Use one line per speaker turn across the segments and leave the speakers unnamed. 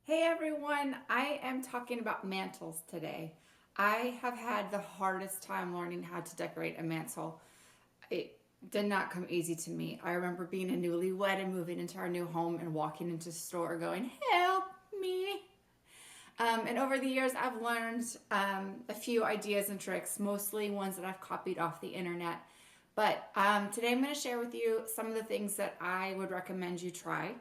Hey everyone, I am talking about mantles today. I have had the hardest time learning how to decorate a mantle. It did not come easy to me. I remember being a newlywed and moving into our new home and walking into the store going, "Help me." And over the years, I've learned a few ideas and tricks, mostly ones that I've copied off the internet. But today I'm going to share with you some of the things that I would recommend you try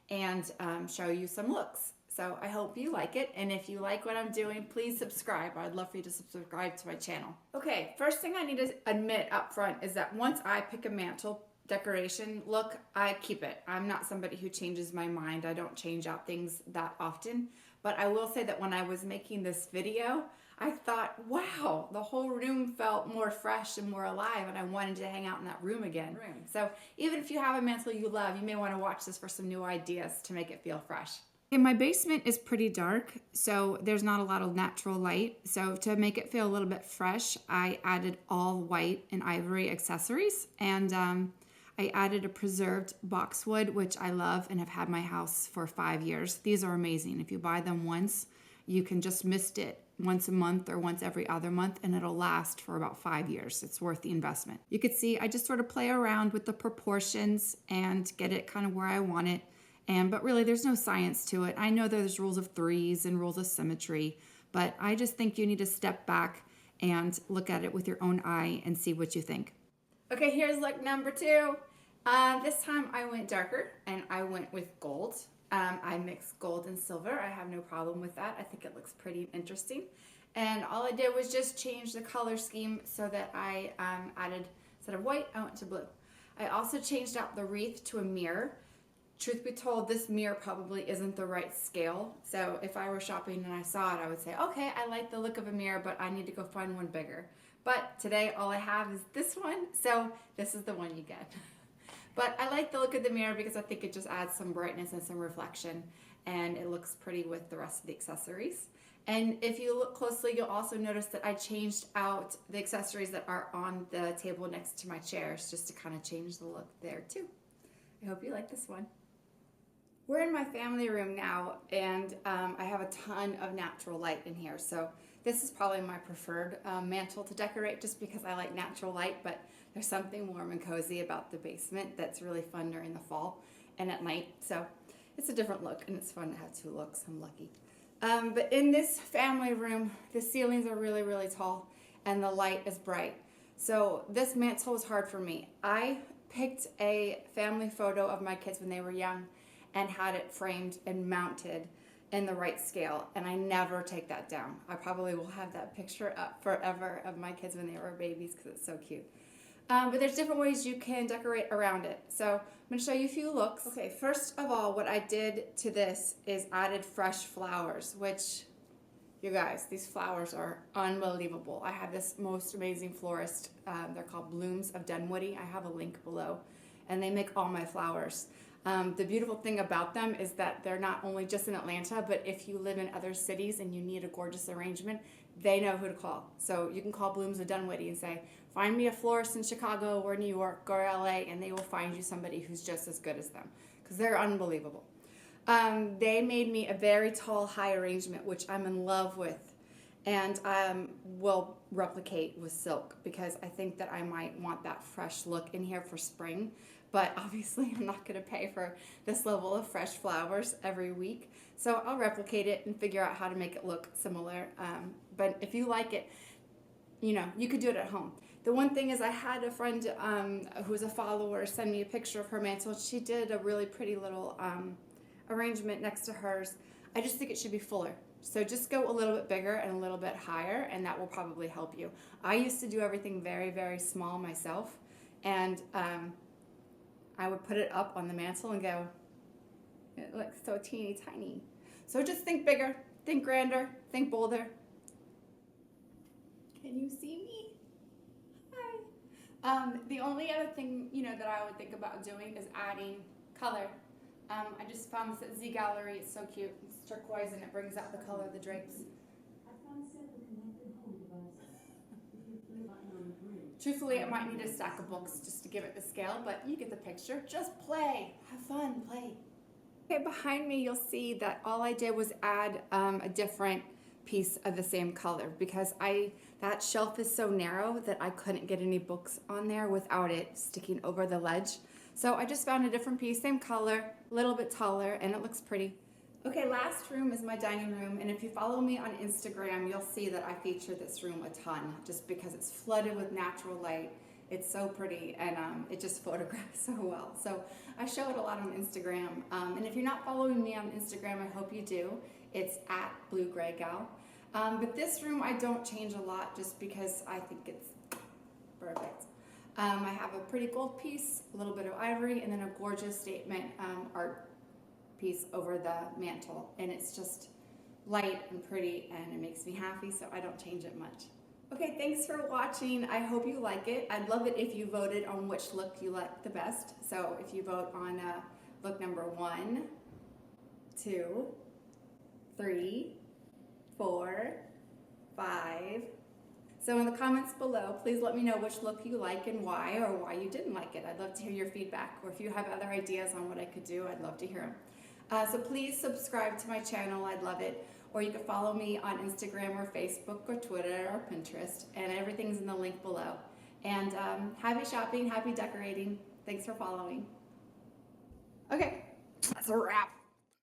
and show you some looks. So I hope you like it. And if you like what I'm doing, please subscribe. I'd love for you to subscribe to my channel. Okay, first thing I need to admit up front is that once I pick a mantle decoration look, I keep it. I'm not somebody who changes my mind. I don't change out things that often. But I will say that when I was making this video, I thought, wow, the whole room felt more fresh and more alive, and I wanted to hang out in that room again. So even if you have a mantle you love, you may want to watch this for some new ideas to make it feel fresh. Okay, my basement is pretty dark, so there's not a lot of natural light. So to make it feel a little bit fresh, I added all white and ivory accessories, and I added a preserved boxwood, which I love and have had my house for 5 years. These are amazing. If you buy them once, you can just mist it once a month or once every other month, and it'll last for about 5 years. It's worth the investment. You can see I just sort of play around with the proportions and get it kind of where I want it. But really, there's no science to it. I know there's rules of threes and rules of symmetry, but I just think you need to step back and look at it with your own eye and see what you think. Okay, here's look number 2. This time I went darker and I went with gold. I mixed gold and silver. I have no problem with that. I think it looks pretty interesting. And all I did was just change the color scheme so that I added, instead of white, I went to blue. I also changed out the wreath to a mirror. Truth be told, this mirror probably isn't the right scale. So if I were shopping and I saw it, I would say, okay, I like the look of a mirror, but I need to go find one bigger. But today all I have is this one, so this is the one you get. But I like the look of the mirror because I think it just adds some brightness and some reflection, and it looks pretty with the rest of the accessories. And if you look closely, you'll also notice that I changed out the accessories that are on the table next to my chairs just to kind of change the look there too. I hope you like this one. We're in my family room now, and I have a ton of natural light in here. So this is probably my preferred mantle to decorate just because I like natural light, but there's something warm and cozy about the basement that's really fun during the fall and at night. So it's a different look, and it's fun to have 2 looks. I'm lucky. But in this family room, the ceilings are really, really tall, and the light is bright. So this mantle was hard for me. I picked a family photo of my kids when they were young and had it framed and mounted in the right scale, and I never take that down. I probably will have that picture up forever of my kids when they were babies because it's so cute. But there's different ways you can decorate around it. So I'm going to show you a few looks. Okay, first of all, what I did to this is added fresh flowers, which, you guys, these flowers are unbelievable. I have this most amazing florist. They're called Blooms of Dunwoody. I have a link below, and they make all my flowers. The beautiful thing about them is that they're not only just in Atlanta, but if you live in other cities and you need a gorgeous arrangement, they know who to call. So you can call Blooms of Dunwoody and say, find me a florist in Chicago or New York or LA, and they will find you somebody who's just as good as them because they're unbelievable. They made me a very tall, high arrangement, which I'm in love with, and will replicate with silk because I think that I might want that fresh look in here for spring. But obviously I'm not going to pay for this level of fresh flowers every week. So I'll replicate it and figure out how to make it look similar. But if you like it, you could do it at home. The one thing is I had a friend who's a follower send me a picture of her mantle. She did a really pretty little arrangement next to hers. I just think it should be fuller. So just go a little bit bigger and a little bit higher, and that will probably help you. I used to do everything very, very small myself, and I would put it up on the mantle and go, it looks so teeny tiny. So just think bigger, think grander, think bolder. Can you see me? Hi. The only other thing, that I would think about doing is adding color. I just found this at Z Gallery. It's so cute. It's turquoise and it brings out the color of the drapes. Truthfully, I might need a stack of books just to give it the scale, but you get the picture. Just play. Have fun. Play. Okay, behind me you'll see that all I did was add a different piece of the same color because that shelf is so narrow that I couldn't get any books on there without it sticking over the ledge. So I just found a different piece, same color, a little bit taller, and it looks pretty. Okay, last room is my dining room, and if you follow me on Instagram, you'll see that I feature this room a ton just because it's flooded with natural light. It's so pretty, and it just photographs so well. So I show it a lot on Instagram, and if you're not following me on Instagram, I hope you do. It's at BlueGrayGal. But this room I don't change a lot just because I think it's perfect. I have a pretty gold piece, a little bit of ivory, and then a gorgeous statement art piece over the mantle, and it's just light and pretty, and it makes me happy, so I don't change it much. Okay, thanks for watching. I hope you like it. I'd love it if you voted on which look you like the best. So if you vote on look number 1, 2, 3, 4, 5. So in the comments below, please let me know which look you like and why, or why you didn't like it. I'd love to hear your feedback, or if you have other ideas on what I could do, I'd love to hear them. So please subscribe to my channel, I'd love it. Or you can follow me on Instagram or Facebook or Twitter or Pinterest, and everything's in the link below. And happy shopping, happy decorating. Thanks for following. Okay, that's a wrap.